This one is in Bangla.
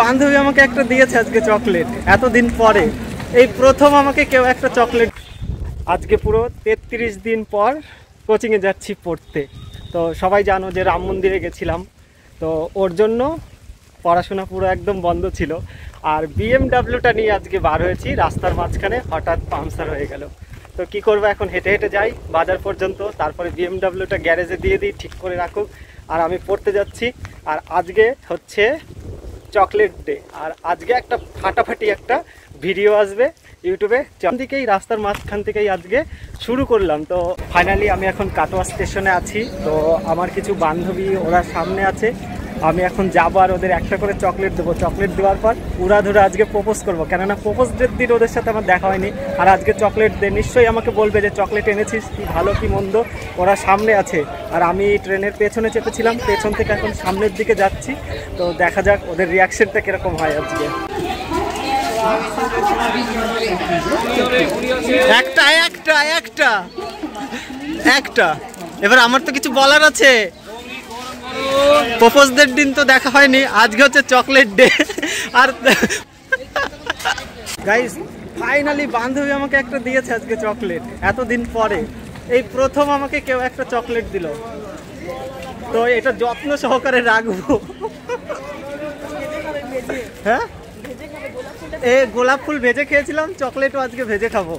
বান্ধবী আমাকে একটা দিয়েছে আজকে চকলেট, এতদিন পরে এই প্রথম আমাকে কেউ একটা চকলেট। আজকে পুরো 33 দিন পর কোচিংয়ে যাচ্ছি পড়তে। তো সবাই জানো যে রাম মন্দিরে গেছিলাম, তো ওর জন্য পড়াশোনা পুরো একদম বন্ধ ছিল। আর বিএমডাব্লিউটা নিয়ে আজকে বার হয়েছি, রাস্তার মাঝখানে হঠাৎ পাংচার হয়ে গেল। তো কি করবো, এখন হেঁটে হেঁটে যাই বাজার পর্যন্ত, তারপরে বিএমডাব্লিউটা গ্যারেজে দিয়ে দিই, ঠিক করে রাখুক, আর আমি পড়তে যাচ্ছি। আর আজকে হচ্ছে চকলেট ডে, আর আজকে একটা ফাটাফাটি একটা ভিডিও আসবে ইউটিউবে। দিকেই রাস্তার মাঝখান থেকেই আজকে শুরু করলাম। তো ফাইনালি আমি এখন কাটোয়া স্টেশনে আছি। তো আমার কিছু বান্ধবী ওরা সামনে আছে, আমি এখন যাবো আর ওদের একটা করে চকলেট দেবো। চকলেট দেওয়ার পর উড়াধুরা আজকে প্রপোজ করবো, কেননা প্রপোজ ডের দিন ওদের সাথে আমার দেখা হয়নি। আর আজকে চকলেট দে, নিশ্চয়ই আমাকে বলবে যে চকলেট এনেছিস, কি ভালো কি মন্দ। ওরা সামনে আছে আর আমি ট্রেনের পেছনে চেপেছিলাম, পেছন থেকে এখন সামনের দিকে যাচ্ছি। তো দেখা যাক ওদের রিয়াকশনটা কীরকম হয় আজকে। একটা একটা একটা একটা এবার আমার তো কিছু বলার আছে। প্রপোজদের দিন তো দেখা হয়নি, আজকে হচ্ছে চকলেট ডে। আর গাইস ফাইনালি বান্ধবী আমাকে একটা দিয়েছে আজকে চকলেট, এতদিন পরে এই প্রথম আমাকে কেউ একটা চকলেট দিল। তো এটা যত্ন সহকারে রাখবো। হ্যাঁ, গোলাপ ফুল ভেজে খেয়েছিলাম, চকলেটও আজকে ভেজে খাবো।